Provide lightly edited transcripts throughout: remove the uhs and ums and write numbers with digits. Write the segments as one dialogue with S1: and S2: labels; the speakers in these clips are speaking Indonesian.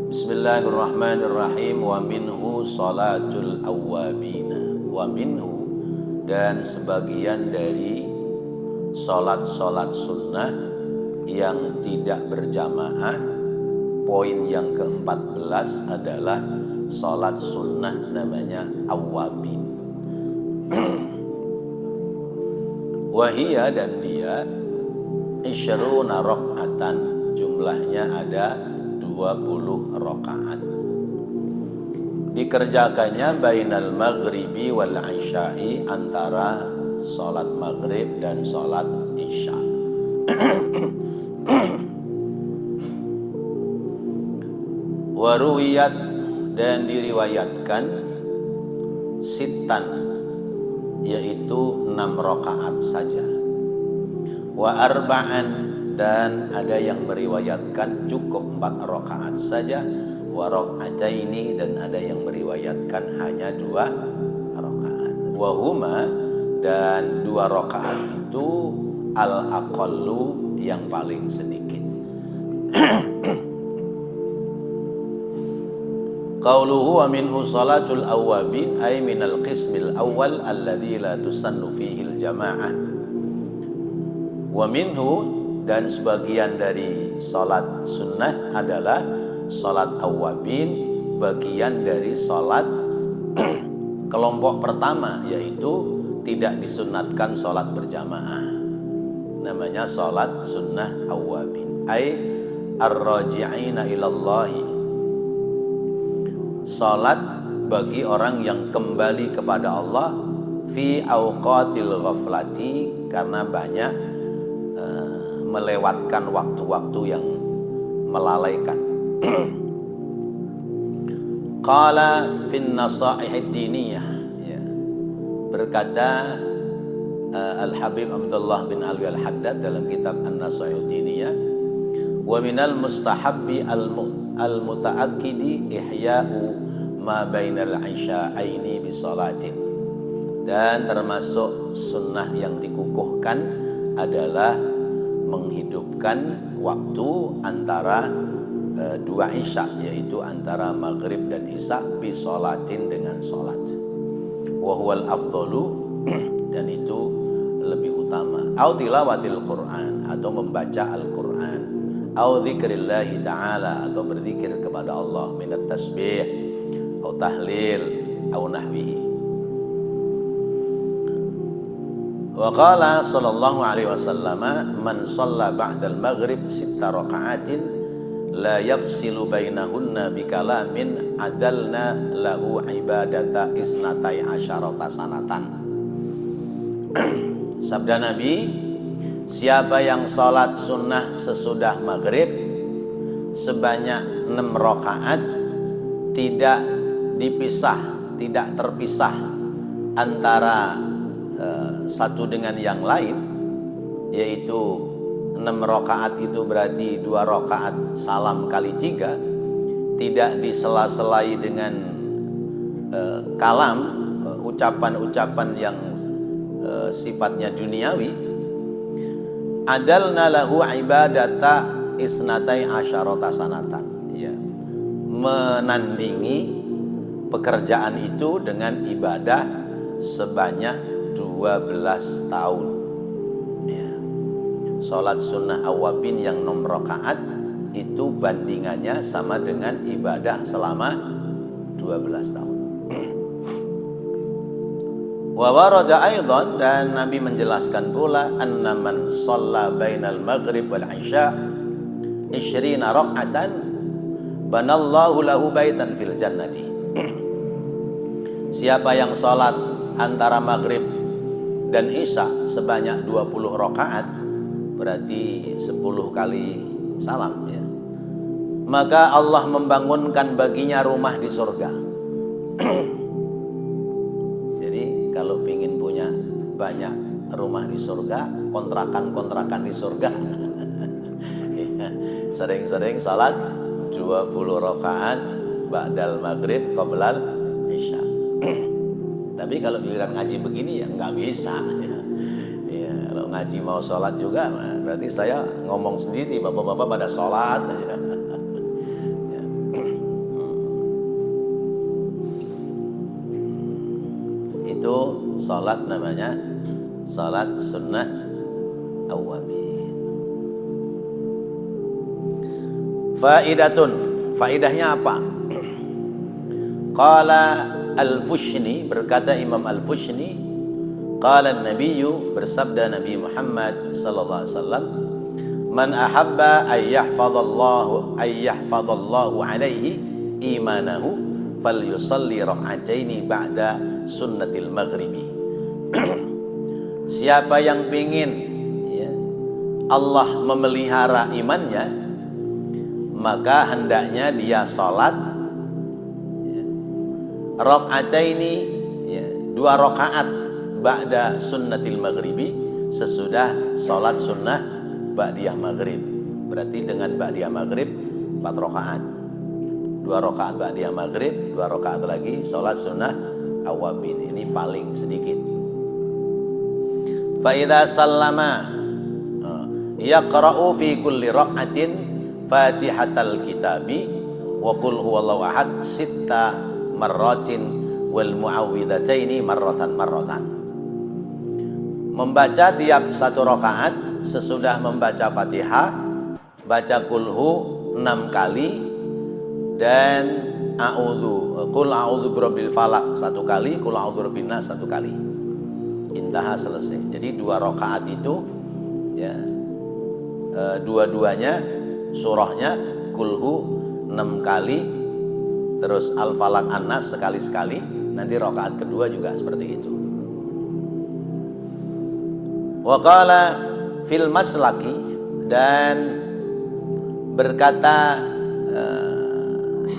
S1: Bismillahirrahmanirrahim. Wa minhu salatul awwabina. Wa minhu, dan sebagian dari salat-salat sunnah yang tidak berjamaah. Poin yang ke-14 adalah salat sunnah namanya awwabin. Wahia, dan dia isyruna rakaatan, jumlahnya ada 20 rakaat. Dikerjakannya bainal maghribi wal isya'i, antara salat maghrib dan salat isya. Waruwiyat, dan diriwayatkan sitan, yaitu 6 rakaat saja. Wa arba'an, dan ada yang meriwayatkan cukup 4 rakaat saja. Wa raka'ataini, dan ada yang meriwayatkan hanya 2 rakaat. Wa huma, dan 2 rakaat itu al-aqallu, yang paling sedikit. Qauluhu wa minhu salatul awwabin ay minal qismil awwal alladzi la tusannu fihi al-jama'ah. Wa minhu, dan sebagian dari salat sunnah adalah salat awwabin, bagian dari salat kelompok pertama, yaitu tidak disunatkan salat berjamaah. Namanya salat sunnah awwabin ay ar-raji'ina ilallahi, salat bagi orang yang kembali kepada Allah fi awqatil ghaflati, karena banyak melewatkan waktu-waktu yang melalaikan. Qala fin nasaihid diniyah, ya. Berkata Al-Habib Abdullah bin Alwi Al-Haddad dalam kitab An-Nasaihid Diniyah, wa minal mustahabbi al-muta'akkidi ihya'u ma bainal isya'aini bisalatin, dan termasuk sunnah yang dikukuhkan adalah menghidupkan waktu antara 2 isya, yaitu antara maghrib dan isya, bisalatin, dengan salat. Wa huwal afdalu, dan itu lebih utama. Au tilawatil Quran, atau membaca Al-Quran. Au dzikrillahi ta'ala, atau berzikir kepada Allah, minat tasbih atau tahlil atau nahwihi. Wa qala sallallahu alaihi wasallam, man shalla ba'dal maghrib 6 raka'atin la yafsilu bainahunna bikalamin adalna lahu ibadata isnatai asyarata sanatan. Sabda Nabi, siapa yang salat sunnah sesudah maghrib sebanyak 6 rakaat, tidak dipisah, tidak terpisah antara satu dengan yang lain, yaitu 6 rakaat itu berarti 2 rakaat salam kali 3, tidak disela-selai dengan kalam, ucapan-ucapan yang sifatnya duniawi. Adalna lahu ibadata isnatai asyarata sanatan, ya, menandingi pekerjaan itu dengan ibadah sebanyak 12 tahun, ya. Salat sunnah awwabin yang 6 rakaat itu bandingannya sama dengan ibadah selama 12 tahun. Wa warada aidan, dan Nabi menjelaskan pula, anna man shalla bainal maghrib wal isya 20 rakaatan banallahu lahu baitan fil jannati. Siapa yang salat antara maghrib dan isya sebanyak 20 rakaat, berarti 10 kali salam, ya, maka Allah membangunkan baginya rumah di surga. Jadi kalau ingin punya banyak rumah di surga, kontrakan-kontrakan di surga, sering-sering salat 20 rakaat ba'dal maghrib qoblal isya. Tapi kalau giliran ngaji begini ya nggak bisa, ya. Ya, kalau ngaji mau sholat juga, berarti saya ngomong sendiri, bapak-bapak pada sholat. Ya. Itu salat namanya salat sunnah awwabin. Faidatun, faidahnya apa? Qala Al-Fushni, berkata Imam Al-Fushni, qala an-nabiyyu, bersabda Nabi Muhammad sallallahu alaihi wasallam, man ahabba ay yahfadallahu alaihi imanahu falyusalli rak'ataini ba'da sunnatil maghribi. Siapa yang pingin ya, Allah memelihara imannya, maka hendaknya dia salat ya, rak'ataini ya, 2 rakaat ba'da sunnatil maghribi, sesudah salat sunnah ba'diyah maghrib. Berarti dengan ba'diyah maghrib 4 rakaat. 2 rakaat ba'diyah maghrib, 2 rakaat lagi salat sunnah awabin. Ini paling sedikit. Fa idza sallama yaqra'u fi kulli rak'atin Fatihatal kitabi wa qul huwallahu ahad 6 marratin wal mu'awwidhataini marratan. Membaca tiap 1 rakaat sesudah membaca Fatihah, baca kulhu 6 kali dan qul a'udzu birabbil falaq 1 kali, qul a'udzu birabbin nas 1 kali. Intaha, selesai. Jadi 2 rakaat itu ya, dua-duanya surahnya kulhu 6 kali, terus al-falaq an-nas sekali-sekali. Nanti rakaat kedua juga seperti itu. Wa qala fil maslaki, dan berkata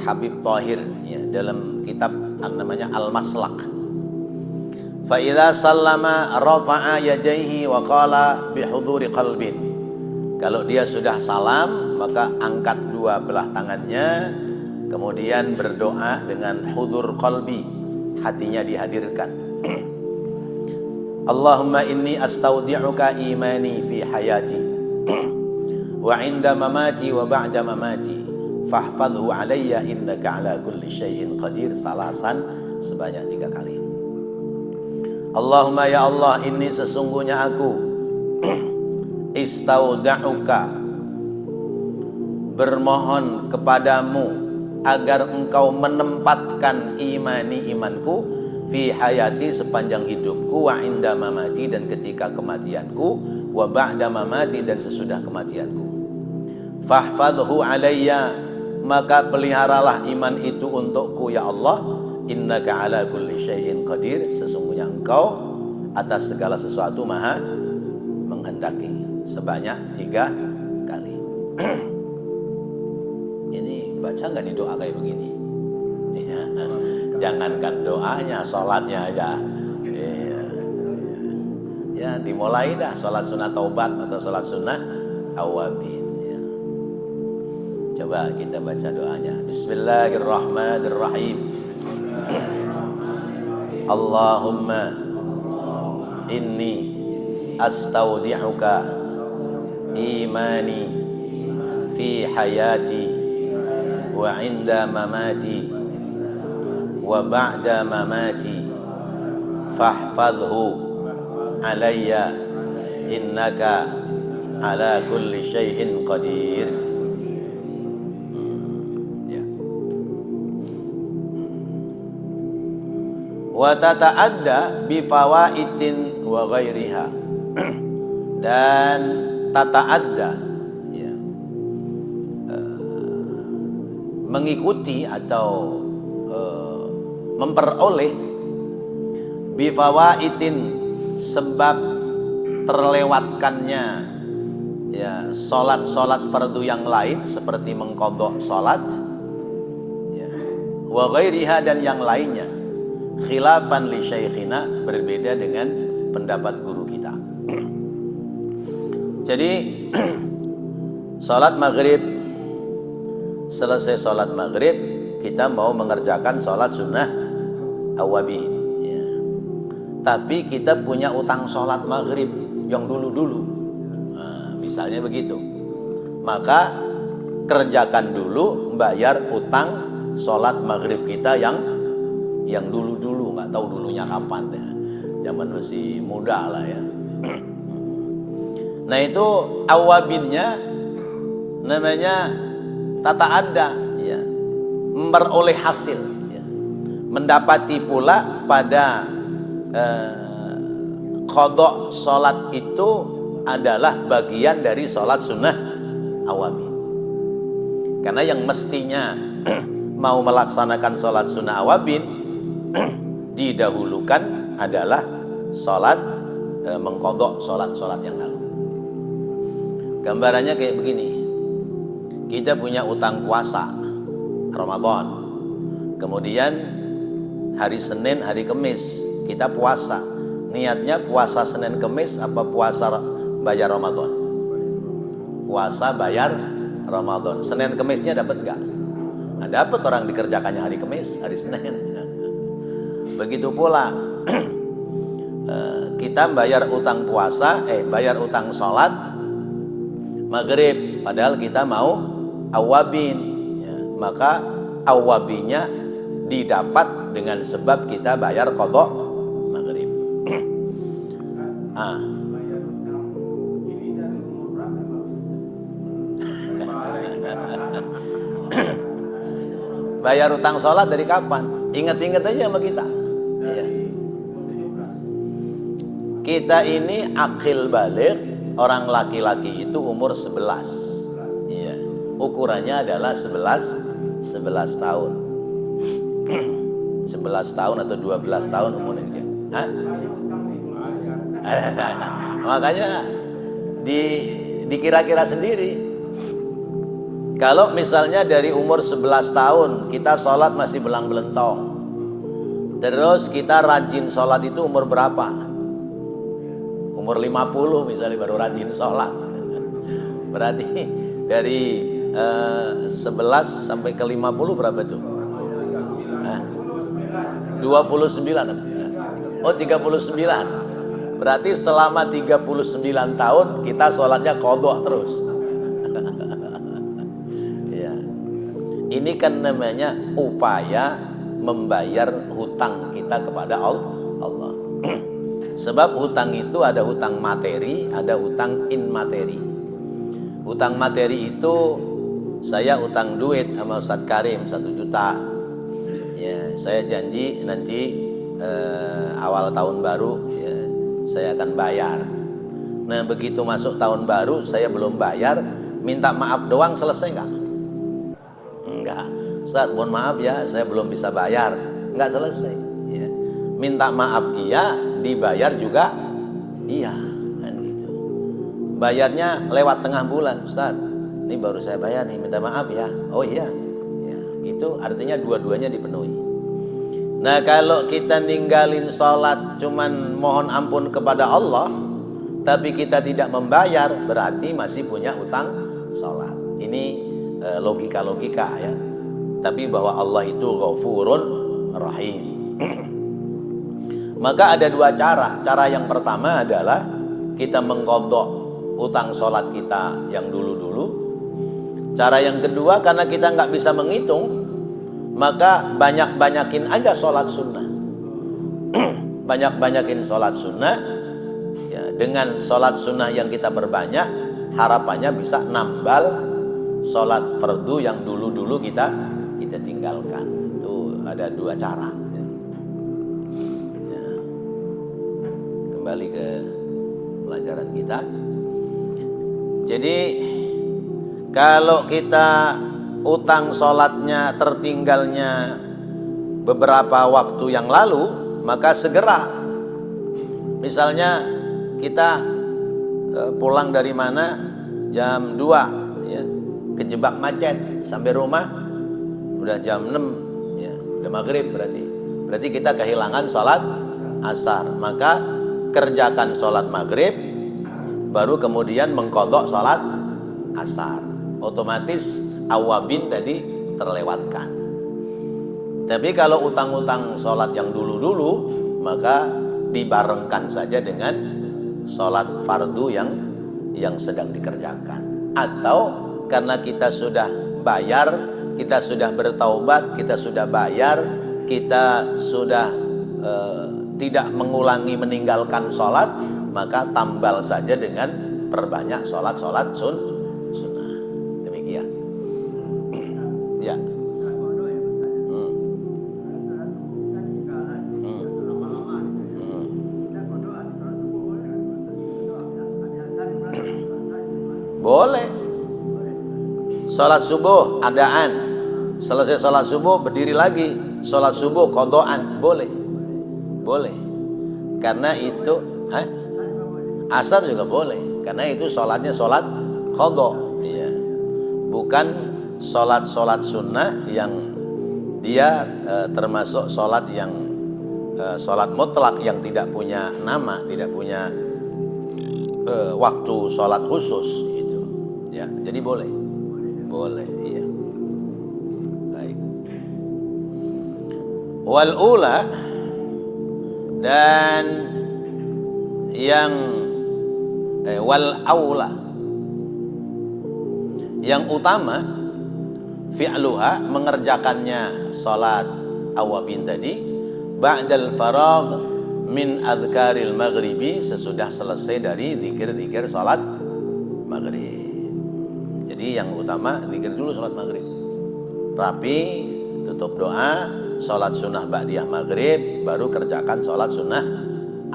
S1: Habib Thahir ya, dalam kitab namanya Al-Maslak, fa idza sallama rafa'a yadayhi wa qala bihuduri qalbin. Kalau dia sudah salam, maka angkat 2 belah tangannya, kemudian berdoa dengan hudur qalbi, hatinya dihadirkan. Allahumma inni astaudi'uka imani fi hayati wa 'inda mamati wa ba'da mamati fahfadhu alayya innaka ala kulli syai'in qadir, salasan sebanyak 3 kali. Allahumma ya Allah, inni sesungguhnya aku istauda'uka, bermohon kepadamu agar engkau menempatkan imanku fi hayati, sepanjang hidupku, wa inda mamati, dan ketika kematianku, wa ba'da mamati, dan sesudah kematianku. Fahfadhu alayya, maka peliharalah iman itu untukku ya Allah. Innaka ala kulli syai'in qadir, sesungguhnya engkau atas segala sesuatu maha menghendaki. Sebanyak 3 kali. Ini baca nggak di doa kayak begini? Ya, jangankan doanya, sholatnya aja. Ya, dimulai dah sholat sunnah taubat atau sholat sunnah awabin. Ya. Coba kita baca doanya. Bismillahirrahmanirrahim. Allahumma inni astaudi'uka imani fi hayati wa 'inda mamati wa ba'da mamati fahfadhu alayya innaka ala kulli syai'in qadir. Wa tata'adda bi fawaidin wa ghairiha, dan tata'adda ya, mengikuti atau memperoleh bi fawaidin, sebab terlewatkannya ya salat-salat fardu yang lain seperti mengqadha salat ya, wa ghairiha, dan yang lainnya, khilafan li syaikhina, berbeda dengan pendapat guru kita. Jadi salat maghrib, selesai salat maghrib kita mau mengerjakan salat sunnah awabin ya. Tapi kita punya utang salat maghrib yang dulu-dulu, nah, misalnya begitu, maka kerjakan dulu bayar utang salat maghrib kita yang dulu-dulu, nggak tahu dulunya kapan ya. zaman masih muda lah ya. Nah itu awabinnya namanya tata ada ya, memperoleh hasil ya. Mendapati pula pada qadha sholat itu adalah bagian dari sholat sunnah awabin. Karena yang mestinya mau melaksanakan sholat sunnah awabin didahulukan adalah sholat mengqadha sholat yang lalu. Gambarannya kayak begini. Kita punya utang puasa Ramadan. Kemudian hari Senin, hari Kamis kita puasa. Niatnya puasa Senin Kamis apa puasa bayar Ramadan? Puasa bayar Ramadan. Senin Kamisnya dapat enggak? Nah, dapat, orang dikerjakannya hari Kamis, hari Senin. Begitu pula kita bayar utang puasa, bayar utang sholat maghrib, padahal kita mau awabin ya, maka awabinya didapat dengan sebab kita bayar qadha maghrib. Bayar utang sholat dari kapan? Ingat-ingat aja sama kita ya. Kita ini akil baligh, orang laki-laki itu umur 11 ya. Ukurannya adalah 11 tahun 11 tahun atau 12 tahun umurnya. Makanya dikira-kira sendiri. Kalau misalnya dari umur 11 tahun kita sholat masih belang-belentong, terus kita rajin sholat itu umur berapa? Umur 50 misalnya baru rajin sholat. Berarti dari 11 sampai ke 50 berapa tuh? 29. Oh 39. Berarti selama 39 tahun kita sholatnya qadha terus. Ya. Ini kan namanya upaya membayar hutang kita kepada Allah. Sebab hutang itu ada hutang materi, ada hutang inmateri. Hutang materi itu saya utang duit sama Ustadz Karim 1 juta. Ya, saya janji nanti awal tahun baru ya, saya akan bayar. Nah begitu masuk tahun baru saya belum bayar, minta maaf doang selesai nggak? Enggak. Ustadz mohon maaf ya, saya belum bisa bayar. Nggak selesai. Ya. Minta maaf iya, dibayar juga iya kan gitu. Bayarnya lewat tengah bulan, Ustaz ini baru saya bayar nih, minta maaf ya. Oh iya ya, itu artinya dua-duanya dipenuhi. Nah kalau kita ninggalin sholat cuman mohon ampun kepada Allah tapi kita tidak membayar, berarti masih punya utang sholat. Ini logika-logika ya. Tapi bahwa Allah itu Ghafurun Rahim. Maka ada 2 cara. Cara yang pertama adalah kita mengqadha utang sholat kita yang dulu-dulu. Cara yang kedua, karena kita nggak bisa menghitung, maka banyak-banyakin aja sholat sunnah. Banyak-banyakin sholat sunnah ya, dengan sholat sunnah yang kita perbanyak, harapannya bisa nambal sholat fardu yang dulu-dulu kita tinggalkan. Itu ada 2 cara. Kembali ke pelajaran kita. Jadi kalau kita utang sholatnya tertinggalnya beberapa waktu yang lalu, maka segera. Misalnya kita pulang dari mana jam 2 ya, kejebak macet sampai rumah udah jam 6 ya, udah maghrib, berarti kita kehilangan sholat asar. Maka kerjakan sholat maghrib baru kemudian mengqadha sholat asar, otomatis awabin tadi terlewatkan. Tapi kalau utang-utang sholat yang dulu-dulu maka dibarengkan saja dengan sholat fardu yang sedang dikerjakan. Atau karena kita sudah bayar, kita sudah bertaubat, kita sudah bayar, kita sudah tidak mengulangi meninggalkan sholat, maka tambal saja dengan perbanyak sholat sunnah. Demikian. Ya. Boleh. Sholat subuh adaan, selesai sholat subuh berdiri lagi, sholat subuh qadaan, boleh. Karena itu asar juga boleh, karena itu sholatnya sholat qadha, ya. Bukan sholat sunnah yang dia termasuk sholat yang sholat mutlak yang tidak punya nama, tidak punya waktu sholat khusus itu, ya. Jadi boleh, iya. Baik. Wal ula, dan yang wal aula, yang utama fi'luha, mengerjakannya salat awabin tadi, ba'dal faragh min adhkaril maghribi, sesudah selesai dari zikir-zikir salat maghrib. Jadi yang utama zikir dulu salat maghrib, rapi, tutup doa, salat sunnah ba'diyah maghrib, baru kerjakan salat sunnah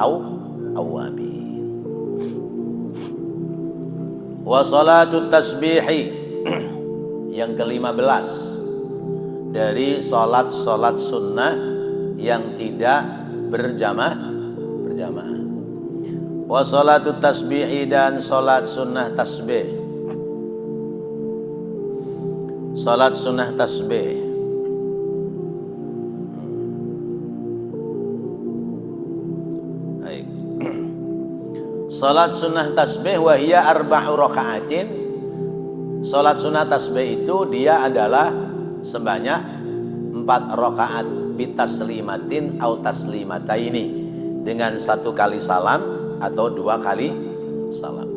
S1: awabin. Wa salatut tasbihi, yang ke-15 dari salat sunnah yang tidak berjamaah. Wa salatut tasbihi, dan salat sunnah tasbih. Salat sunnah tasbih. Baik. Salat sunnah tasbih wa hiya arba'u raka'atin. Salat sunnah tasbih itu dia adalah sebanyak 4 rakaat bitaslimatin au taslimataini, dengan 1 kali salam atau 2 kali salam.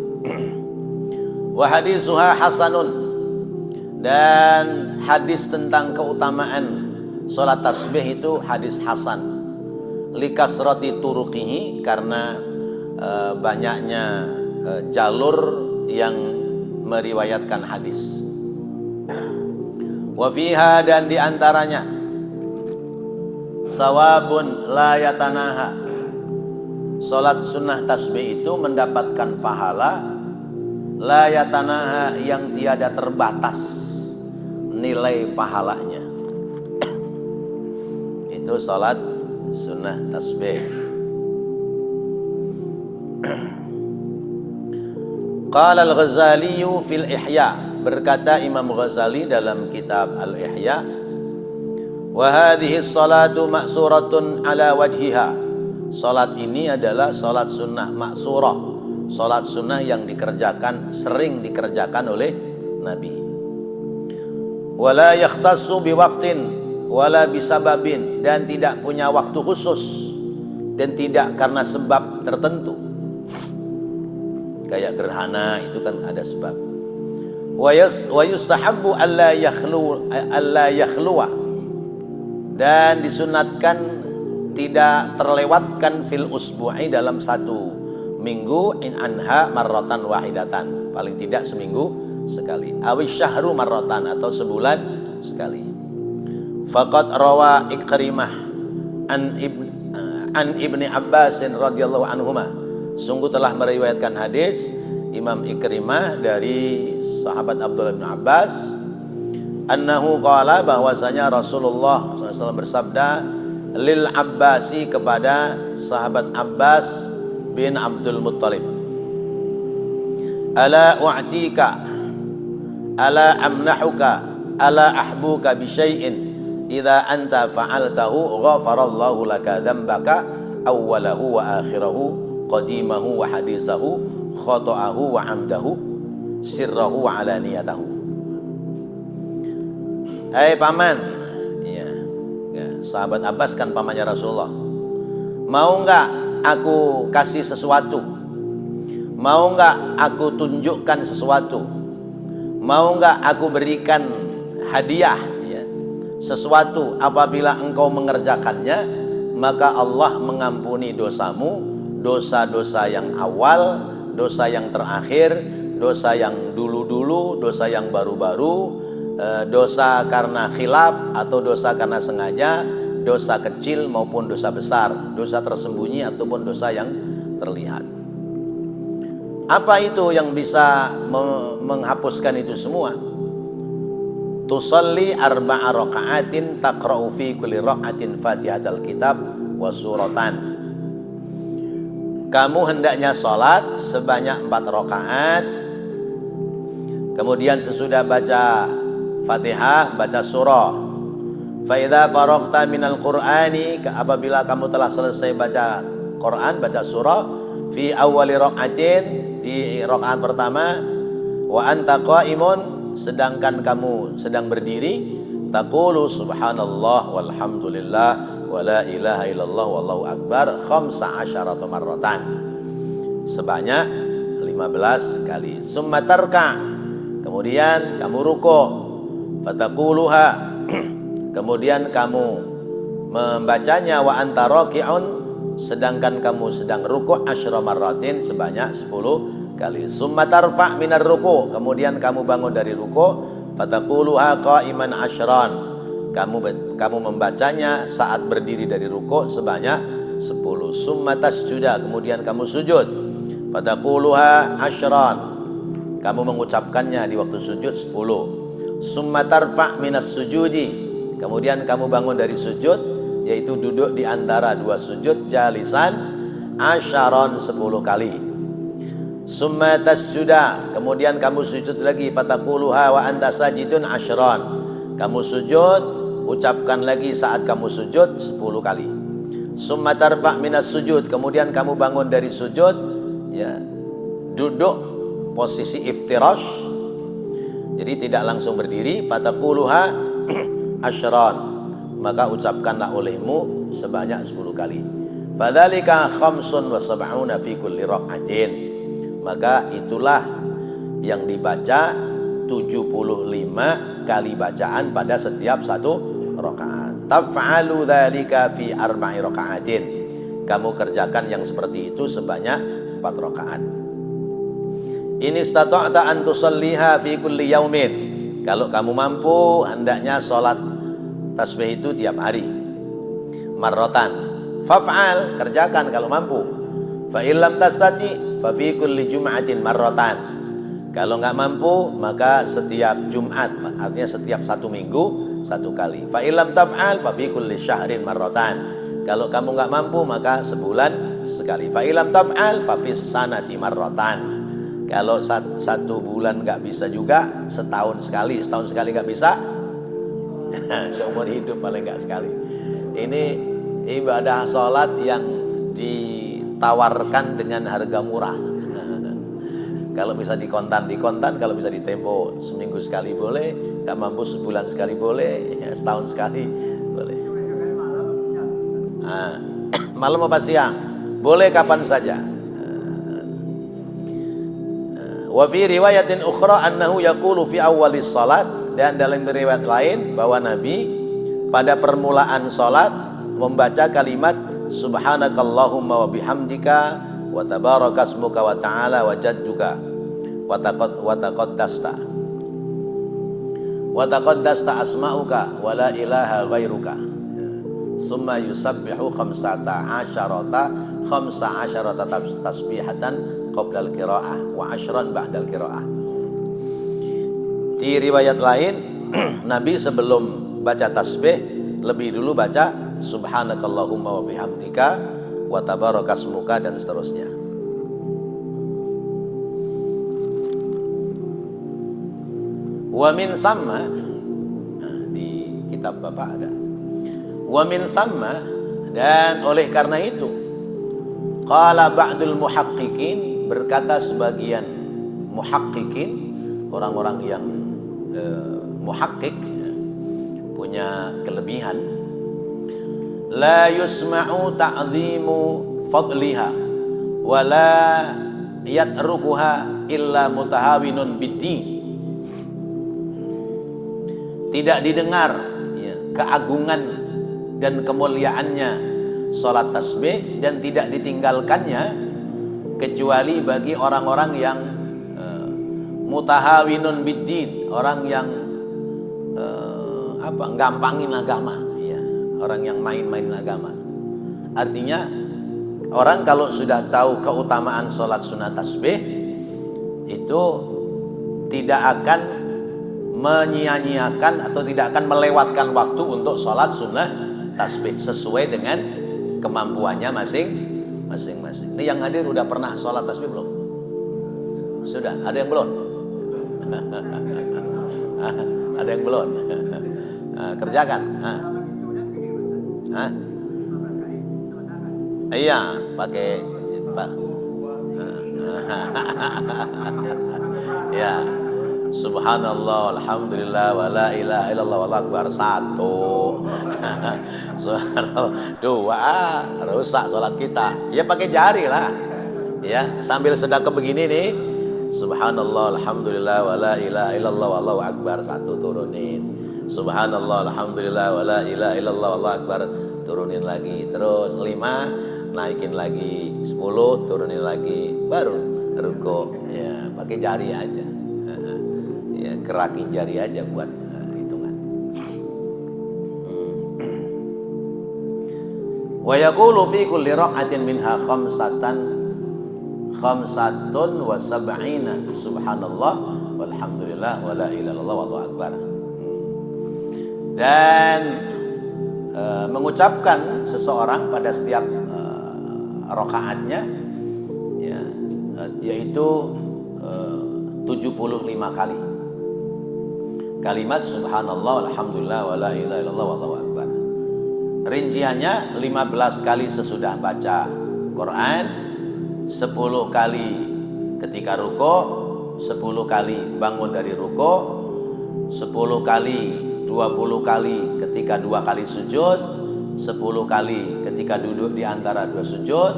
S1: Wa hadisuha hasanun, dan hadis tentang keutamaan salat tasbih itu hadis hasan. Likasrati turuqihi, karena banyaknya jalur yang meriwayatkan hadis. Wa fiha, dan diantaranya sawabun la yatanaha, salat sunnah tasbih itu mendapatkan pahala la yatanaha, yang tiada terbatas nilai pahalanya. Itu salat sunnah tasbih. Qala al-Ghazali fil Ihya, berkata Imam Ghazali dalam kitab Al-Ihya, wa hadhihi salatu ma'suratun ala wajhiha, salat ini adalah salat sunnah ma'surah, salat sunnah yang dikerjakan, sering dikerjakan oleh Nabi. Wala yakhtassu biwaqtin wala bisababin, dan tidak punya waktu khusus dan tidak karena sebab tertentu. Kayak gerhana itu kan ada sebab. Wa yustahabbu alla yakhluwa, dan disunatkan tidak terlewatkan fil usbu'i, dalam 1 minggu, in anha marratan wahidatan, paling tidak seminggu sekali, awis syahru marratan, atau sebulan sekali. Faqad rawa Ikrimah an ibni Abbas radhiyallahu anhuma, sungguh telah meriwayatkan hadis Imam Ikrimah dari sahabat Abdullah bin Abbas, annahu qala, bahwasanya Rasulullah SAW bersabda, lil Abbasi, kepada sahabat Abbas bin Abdul Muttalib, ala u'tika, ala amnahuka, ala ahbuka bi syai'in idza anta fa'altahu ghafarallahu laka dzambaka awwalahu wa akhirahu, qadimahu wa hadisahu, khata'ahu wa amdahu, sirrahu wa alaniyatahu. Hai paman, ya, sahabat Abbas kan pamannya Rasulullah, mau enggak aku kasih sesuatu, mau enggak aku tunjukkan sesuatu, mau enggak aku berikan hadiah, ya, sesuatu apabila engkau mengerjakannya maka Allah mengampuni dosamu, dosa-dosa yang awal, dosa yang terakhir, dosa yang dulu-dulu, dosa yang baru-baru, dosa karena khilaf atau dosa karena sengaja, dosa kecil maupun dosa besar, dosa tersembunyi ataupun dosa yang terlihat. Apa itu yang bisa menghapuskan itu semua? Tusalli arba'a raka'atin taqra'u fi kulli raka'atin Fatihatal Kitab wa suratan. Kamu hendaknya sholat sebanyak 4 rakaat. Kemudian sesudah baca Fatihah, baca surah. Fa idza faragta minal Qur'ani, apabila kamu telah selesai baca Quran, baca surah, fi awwali raka'atin, di rakaat pertama, wa anta qa'imun, sedangkan kamu sedang berdiri, taqulu subhanallah walhamdulillah wa la ilaha illallah wallahu akbar 15 marratan, sebanyak 15 kali. Summa tarka, kemudian kamu ruku', fataquluha, kemudian kamu membacanya, wa anta raki'un, sedangkan kamu sedang ruku' 10 marratin, sebanyak 10 kali. Summa tarfa' minar ruku', kemudian kamu bangun dari ruku', fataquluha qa'iman 10, kamu membacanya saat berdiri dari ruku' sebanyak 10. Summa tasjuda, kemudian kamu sujud, fataquluha 10, kamu mengucapkannya di waktu sujud 10. Summa tarfa' minas sujudi, kemudian kamu bangun dari sujud, yaitu duduk di antara dua sujud, jalisan 10 kali. Summa tasjuda, kemudian kamu sujud lagi, fataquluha wa anta sajidun 10, kamu sujud, ucapkan lagi saat kamu sujud 10 kali. Summa tarfa' minas sujud, kemudian kamu bangun dari sujud, ya, duduk posisi iftirash, jadi tidak langsung berdiri, fataquluha 10, maka ucapkanlah olehmu sebanyak 10 kali. Fadzalika 75 fi kulli raka'atin, maka itulah yang dibaca 75 kali bacaan pada setiap satu rakaat. Taf'alu dzalika fi 4 raka'atin, kamu kerjakan yang seperti itu sebanyak 4 rakaat. In istata'ta an tusalliha fi kulli yaumin, kalau kamu mampu hendaknya sholat tasbih itu tiap hari. Marrotan, faf'al, kerjakan kalau mampu. Fa illam tastati fa fi kulli jum'atin marrotan, kalau nggak mampu maka setiap Jumat, artinya setiap 1 minggu 1 kali. Fa illam taf'al fa fi kulli syahrin marrotan, kalau kamu nggak mampu maka sebulan sekali. Fa illam taf'al fa fi sanati marrotan, kalau 1 bulan nggak bisa juga setahun sekali. Setahun sekali nggak bisa, seumur hidup paling nggak sekali. Ini ibadah sholat yang ditawarkan dengan harga murah. Kalau bisa dikontan, kalau bisa ditempo seminggu sekali boleh, nggak mampu sebulan sekali boleh, ya, setahun sekali boleh. Malam apa siang? Boleh kapan saja. Wa fi riwayatin ukhra annahu yaqulu fi awwalis salat, dan dalam riwayat lain bahwa Nabi pada permulaan salat membaca kalimat subhanakallahumma wa bihamdika wa tabarakasmuka wa ta'ala wa jadduka wa taqaddasta asma'uka wa la ilaha ghairuka, summa yusabbihu 15 tasbihatan qabla al-qira'ah wa 10 ba'da al-qira'ah. Di riwayat lain Nabi sebelum baca tasbih lebih dulu baca subhanakallahumma wa bihamdika wa tabarakasmuka dan seterusnya. Wa min samma, di kitab Bapak ada. Wa min samma, dan oleh karena itu, qala ba'dul muhaqqiqin, berkata sebagian muhaqqiqin, orang-orang yang muhaqqiq, punya kelebihan, la yusma'u ta'zimu fadliha wa la yatrukuha illa mutahawinun bid-din, tidak didengar, ya, keagungan dan kemuliaannya sholat tasbih dan tidak ditinggalkannya kecuali bagi orang-orang yang mutahawinun biddin, orang yang gampangin agama, ya, orang yang main-main agama. Artinya orang kalau sudah tahu keutamaan sholat sunnah tasbih itu tidak akan menyia-nyiakan atau tidak akan melewatkan waktu untuk sholat sunnah tasbih sesuai dengan kemampuannya masing-masing. Ini yang hadir udah pernah sholat tasbih belum? Sudah? Ada yang belum? Ada yang belum? Kerjakan. Iya, pakai Pak. Ya. Subhanallah, alhamdulillah, wala ilaha illallah, wallahu akbar. 1. Subhanallah. 2. Rusak sholat kita. Ya pakai jari lah. Ya, sambil sedekah begini nih. Subhanallah, alhamdulillah, wala ilaha illallah, wallahu akbar. 1 turunin. Subhanallah, alhamdulillah, wala ilaha illallah, wallahu akbar. Turunin lagi. Terus 5, naikin lagi. 10, turunin lagi. Baru ruku. Ya, pakai jari aja. Ya, gerakin jari aja buat hitungan. Wa yaqulu fi kulli raq'atin minha khamsatun wa sab'ina subhanallah walhamdulillah wala ilaha illallah wallahu akbar. Dan mengucapkan seseorang pada setiap rakaatnya, ya, yaitu 75 kali kalimat subhanallah alhamdulillah wala ilaha illallah wallahu akbar. Rinciannya 15 kali sesudah baca Quran, 10 kali ketika ruku, 10 kali bangun dari ruku, 10 kali 20 kali ketika 2 kali sujud, 10 kali ketika duduk di antara 2 sujud,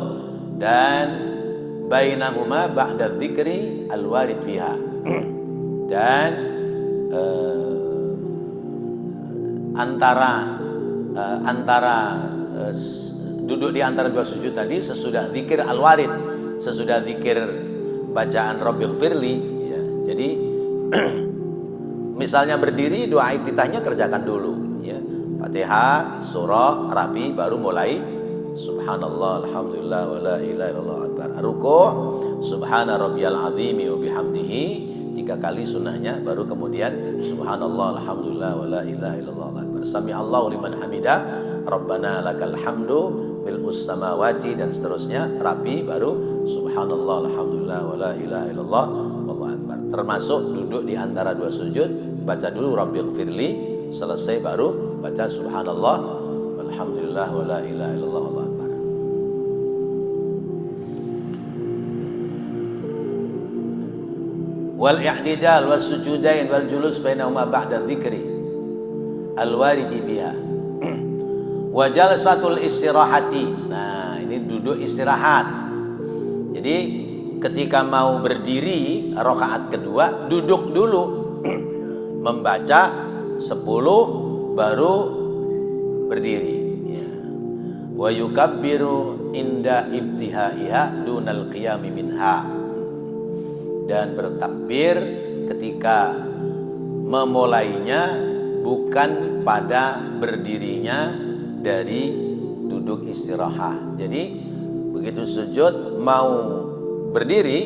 S1: dan bainahuma ba'da dzikri al-warid fiha. Dan antara duduk di antara 2 sujud tadi sesudah zikir al-warid, sesudah zikir bacaan Rabbighfirli, ya. Jadi misalnya berdiri, doa iftitahnya kerjakan dulu, ya. Fatihah, surah, rapi, baru mulai subhanallah alhamdulillah wala ilaha illallah akbar. Ruku' subhana rabbiyal azimi wa bihamdihi 3 kali sunnahnya, baru kemudian subhanallah alhamdulillah wala ilaha illallah akbar. Sami Allahu liman hamidah rabbana lakal hamdu mil'us samawati, dan seterusnya rapi, baru subhanallah alhamdulillah wala ilaha illallah wallahu akbar. Termasuk duduk di antara 2 sujud, baca dulu Rabbighfirli, selesai baru baca subhanallah walhamdulillah wala ilaha illallah wallahu akbar. Wal i'tidal was sujudain wal julus bainahuma ba'da dzikri al-waridi fiha. Wa jalsatul istirahati. Nah, ini duduk istirahat. Jadi ketika mau berdiri rakaat kedua, duduk dulu membaca 10 baru berdiri, ya. Wa yukabbiru inda ibtihaiha dunal qiyami minha. Dan bertakbir ketika memulainya, bukan pada berdirinya dari duduk istirahat. Jadi begitu sujud mau berdiri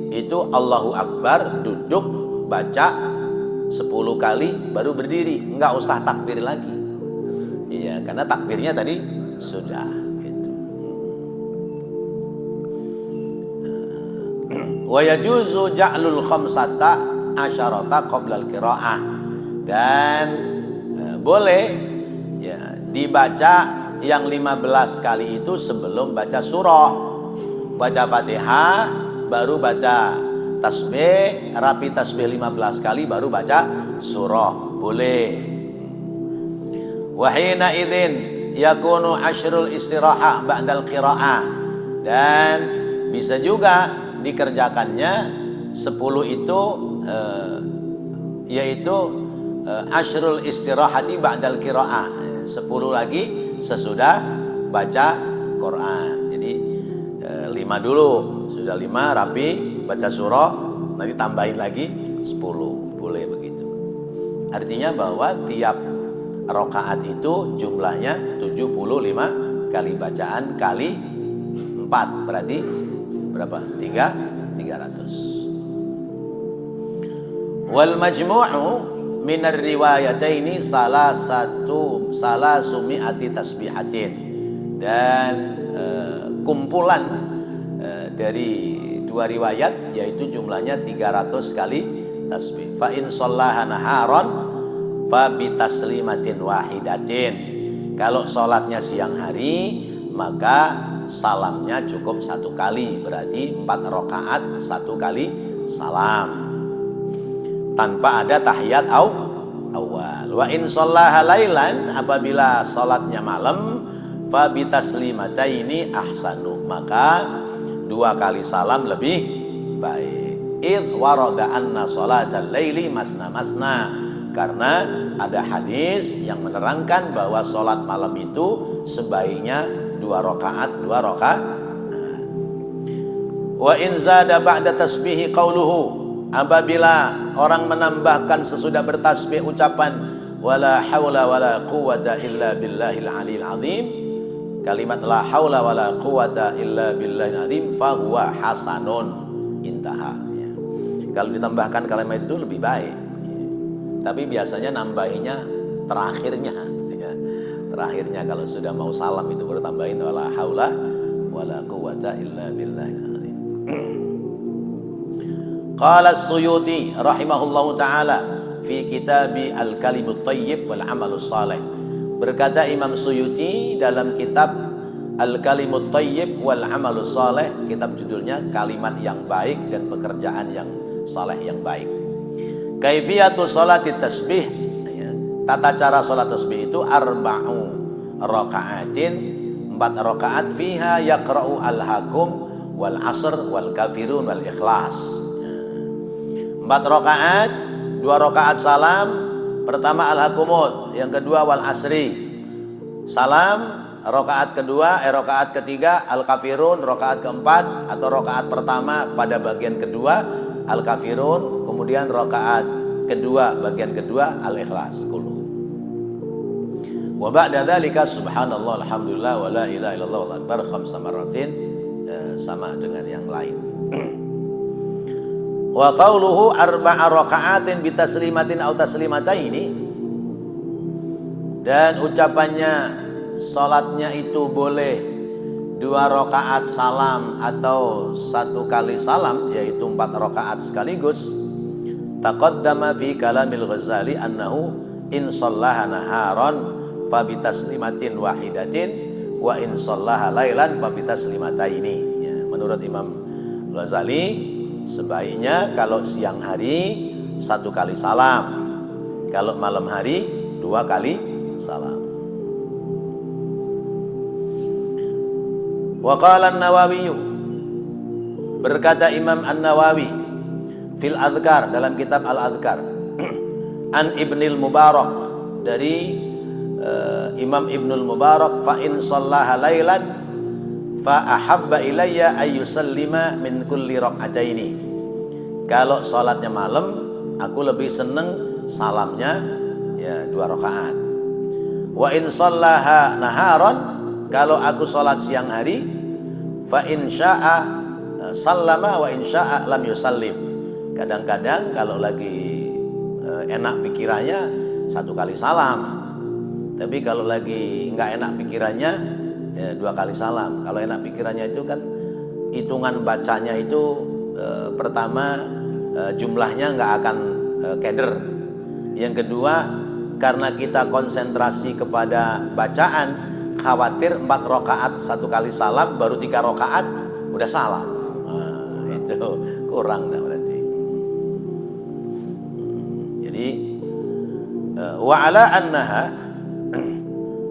S1: itu Allahu Akbar, duduk baca 10 kali baru berdiri, enggak usah takbir lagi. Iya, karena takbirnya tadi sudah gitu. Wa yajuzu ja'lul khamsata asyarata qabla al-qiraah. Dan boleh, ya, dibaca yang 15 kali itu sebelum baca surah. Baca Fatihah, baru baca tasbih, rapi tasbih 15 kali baru baca surah. Boleh. Wa hina idzin yakunu asyrul istirahah ba'dal qiraah. Dan bisa juga dikerjakannya 10 itu yaitu asyrul istirahati ba'dal qiraah, 10 lagi sesudah baca Quran. Jadi 5 dulu, sudah 5 rapi baca surah, nanti tambahin lagi 10, boleh begitu. Artinya bahwa tiap rakaat itu jumlahnya 75 kali bacaan kali 4, berarti berapa? 300. Wal majmu'u minar riwayataini salasumi'ati tasbihatin, dan kumpulan dari dua riwayat yaitu jumlahnya 300 kali tasbih. Fa in shallaha naharan fa bi taslimatin wahidatin. Kalau sholatnya siang hari maka salamnya cukup 1 kali, berarti 4 rakaat 1 kali salam tanpa ada tahiyat awal. Wa in shallaha lailan, apabila sholatnya malam, fa bi taslimataini ahsanu, maka 2 kali salam lebih baik. Id warada anna sholatal laili masna masna, karena ada hadis yang menerangkan bahwa sholat malam itu sebaiknya 2 rakaat. Wa in zada ba'da tasbihi qauluhu, apabila orang menambahkan sesudah bertasbih ucapan wala haula wala quwata illa billahil aliyil azim, kalimat la haula wala quwata illa billahil azim, fahuwa hasanun, intaha ya. Kalau ditambahkan kalimat itu lebih baik, tapi biasanya nambahinnya terakhirnya ya. Terakhirnya kalau sudah mau salam itu baru tambahin wala haula wala quwata illa billahil azim. Qala as-Suyuti rahimahullahu ta'ala fi kitabi al-kalimut thayyib wal amalus salih. Berkata Imam Suyuti dalam kitab Al-Kalimut Thayyib wal Amalus Salih, kitab judulnya kalimat yang baik dan pekerjaan yang saleh yang baik. Kaifiyatu sholati tasbih, tata cara sholat tasbih itu arba'u raka'atin, 4 rakaat, fiha yaqra'u al-hakum wal asr wal kafirun wal ikhlas. 4 rakaat, 2 rakaat salam, pertama al-hakumut, yang kedua wal asri salam, rakaat kedua rakaat ketiga al-kafirun, rakaat keempat atau rakaat pertama pada bagian kedua al-kafirun, kemudian rakaat kedua bagian kedua al-ikhlas kullu. Wa ba'da dzalika subhanallah alhamdulillah wa la ilaha illallah wallahu akbar khamsa marratin, sama dengan yang lain. Wa qauluhu arba'a raka'atin bi taslimatin aw taslimataini, dan ucapannya salatnya itu boleh 2 rakaat salam atau 1 kali salam, yaitu 4 rakaat sekaligus. Taqaddama fi kalamil Ghazali annahu in shallaha naharan fa bi taslimatin wahidatin wa in shallaha lailan fa bi taslimataini ya, menurut Imam Ghazali sebaiknya kalau siang hari 1 kali salam, kalau malam hari 2 kali salam. Wa qala an-Nawawi, berkata Imam An-Nawawi fil Adhkar, dalam kitab Al-Adhkar, an Ibnul Mubarak, dari Imam Ibnul Mubarak, fa in shallaha lailan fa ahabba ilayya ay yusallima min kulli rak'ataini, kalau salatnya malam aku lebih seneng salamnya ya 2 rakaat. Wa in shallaha naharan, kalau aku salat siang hari, fa in syaa sallama wa in syaa lam yusallim, kadang-kadang kalau lagi enak pikirannya 1 kali salam, tapi kalau lagi nggak enak pikirannya ya 2 kali salam. Kalau enak pikirannya itu kan hitungan bacanya itu pertama jumlahnya nggak akan keder. Yang kedua, karena kita konsentrasi kepada bacaan, khawatir 4 rakaat 1 kali salam, baru 3 rakaat udah salam. Nah, itu kurang dah berarti. Jadi wa ala annaha,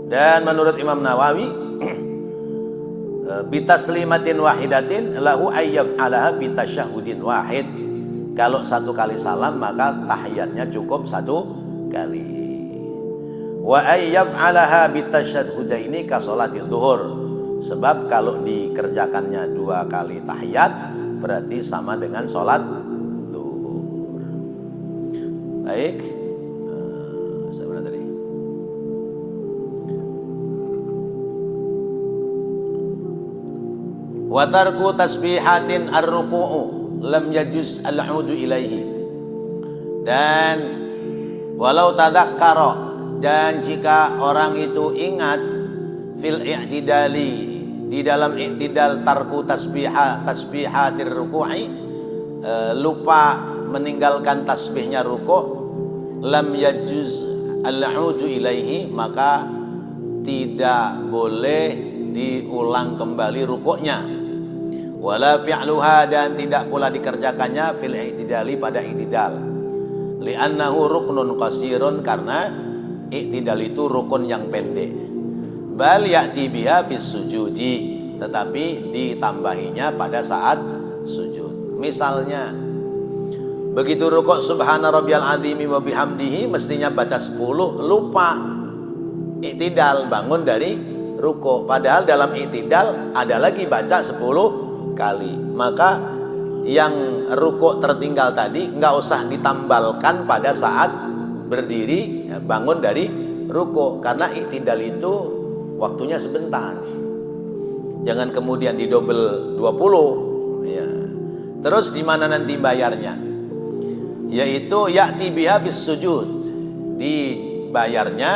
S1: dan menurut Imam Nawawi bitaslimatin wahidatin lahu ayyaf alaha bitasyahudin wahid, kalau 1 kali salam maka tahiyatnya cukup 1 kali. Wa ayyaf alaha bitasyahhudaini ka sholatil zuhur, Sebab kalau dikerjakannya 2 kali tahiyat berarti sama dengan sholat zuhur. Baik, saya tadi. Wa tarku tasbihatin ar-ruku'u lam yajuz al-'udu ilaihi. Dan walau tadzakkara, dan jika orang itu ingat fil i'tidali, di dalam i'tidal, tarku tasbihatir ruku'i, lupa meninggalkan tasbihnya ruku', lam yajuz al-'udu ilaihi, maka tidak boleh diulang kembali rukuknya. Wala fi'luha, dan tidak pula dikerjakannya fil i'tidali, pada i'tidal. Li'annahu ruknun qasirun, karena i'tidal itu rukun yang pendek. Bal ya'ti biha fis sujudi, tetapi ditambahinya pada saat sujud. Misalnya begitu rukuk subhana rabbiyal azimi wa bihamdihi, mestinya baca 10, lupa i'tidal, bangun dari rukuk, padahal dalam i'tidal ada lagi baca 10 kali. Maka yang rukuk tertinggal tadi nggak usah ditambalkan pada saat berdiri bangun dari rukuk, karena i'tidal itu waktunya sebentar. Jangan kemudian didobel 20 ya. Terus di mana nanti bayarnya? Yaitu ya'ti biha bis sujud, dibayarnya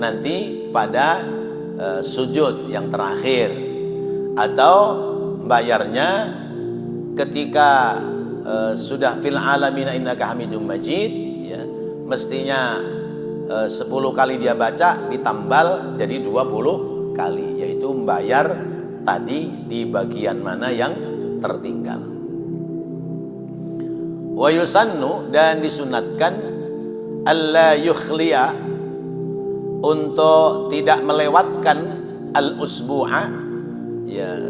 S1: nanti pada sujud yang terakhir, atau bayarnya ketika sudah fil alamin innaka hamidum majid ya, mestinya 10 kali dia baca ditambal jadi 20 kali, yaitu membayar tadi di bagian mana yang tertinggal. Wa yusannu, dan disunatkan alla yukhliya, untuk tidak melewatkan al-usbu'a ya,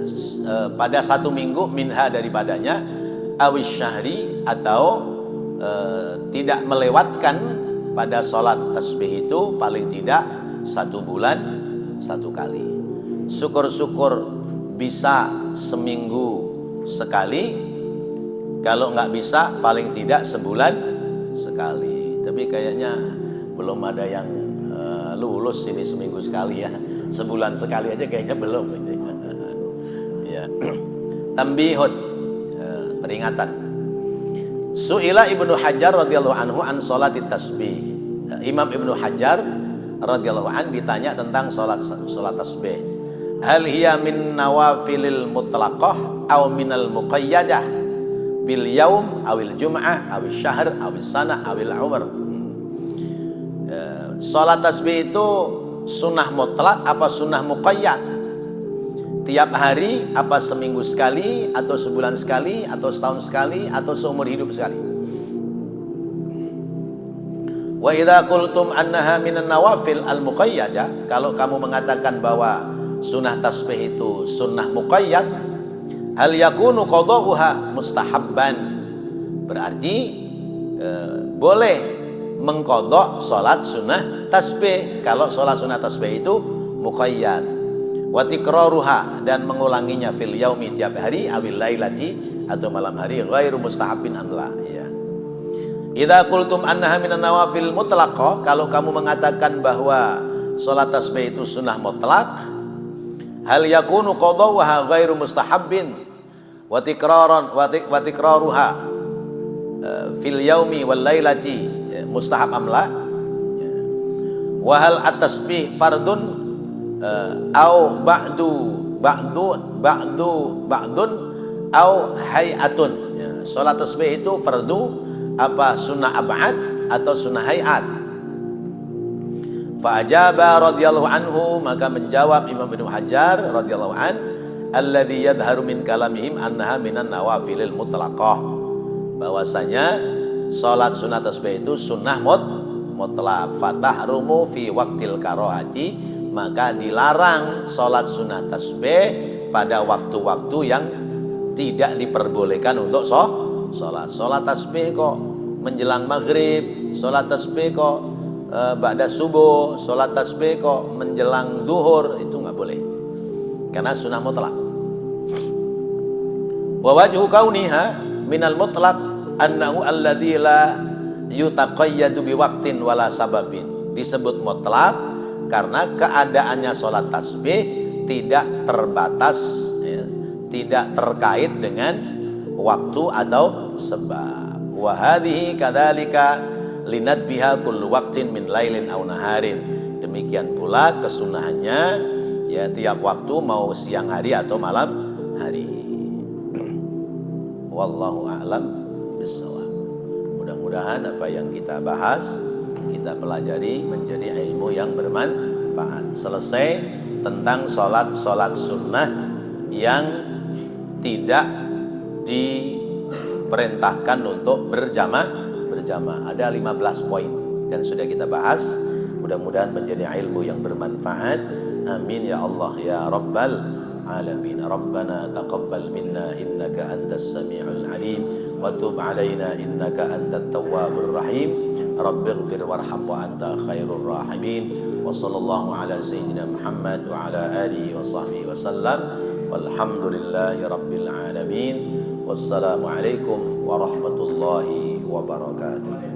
S1: pada 1 minggu, minha, daripadanya, awis syahri, atau tidak melewatkan pada sholat tasbih itu paling tidak 1 bulan 1 kali. Syukur-syukur bisa seminggu sekali, kalau nggak bisa paling tidak sebulan sekali. Tapi kayaknya belum ada yang lulus ini seminggu sekali ya. Sebulan sekali aja kayaknya belum ini. Ya. Tambihun, peringatan. Su'ila Ibnu Hajar radhiyallahu anhu an sholatit tasbih. Imam Ibnu Hajar radhiyallahu anhu ditanya tentang salat tasbih. Hal hiya min nawafilil mutlaqah aw minal muqayyadah bil yaum awil jum'ah awil syahr awil sana awil umr. Salat tasbih itu sunnah mutlak apa sunnah muqayyad? Tiap hari apa seminggu sekali atau sebulan sekali atau setahun sekali atau seumur hidup sekali? Wa idza qultum annaha minan nawafil al muqayyadah, kalau kamu mengatakan bahwa sunnah tasbih itu sunnah muqayyad, hal yakunu qada'uha mustahabban, berarti boleh mengqadha salat sunnah tasbih kalau salat sunnah tasbih itu muqayyad. Wa tikraruha, dan mengulanginya fil yaumi, tiap hari, awil lailati, atau malam hari, ghairu mustahabin amla ya. Idza qultum annaha minan nawafil mutlaqah, kalau kamu mengatakan bahwa salat tasbih itu sunnah mutlak, hal yakunu qadawha ghairu mustahabbin wa tikraruha fil yaumi wal lailati mustahab amla ya. Wa hal at-tasbih fardun au ba'dun au hay'atun ya. Salat tasbih itu fardu apa sunnah ab'ad atau sunnah hay'at? Fa ajaba radhiyallahu anhu, maka menjawab Imam Ibnu Hajar radhiyallahu an, alladzi yadhharu min kalamihim annaha minan nawafilil mutlaqah, bahwasanya salat sunnah tasbih itu sunnah mutlak. Fatahrumu fi waqtil karahati, maka dilarang salat sunnah tasbih pada waktu-waktu yang tidak diperbolehkan untuk salat. Salat tasbih kok menjelang maghrib, salat tasbih kok ba'da subuh, salat tasbih kok menjelang duhur, itu nggak boleh. karena sunnah mutlak. Wa wajhu kauniha minal mutlaq annahu alladzi la yutaqayyadu biwaqtin wala sababin. Disebut mutlak karena keadaannya sholat tasbih tidak terbatas, ya, tidak terkait dengan waktu atau sebab. Wa hadhihi kadzalika linadbiha kullu waqtin min lailin aw naharin. Demikian pula kesunahannya, ya, tiap waktu mau siang hari atau malam hari. Wallahu a'lam bishawab. Mudah-mudahan apa yang kita bahas, kita pelajari menjadi ilmu yang bermanfaat. Selesai tentang sholat sunnah yang tidak diperintahkan untuk berjamaah. Ada 15 poin dan sudah kita bahas. Mudah-mudahan menjadi ilmu yang bermanfaat. Amin ya Allah ya Rabbal alamin. Rabbana taqabbal minna innaka antas samiul alim wa tub alaina innaka antat tawwabur rahim. Rabbighfir warham wa anta khairur rahimin. Wa sallallahu ala sayyidina Muhammad wa ala alihi wa sahbihi wa sallam. Walhamdulillahi rabbil alamin. Wassalamu alaikum warahmatullahi wabarakatuh.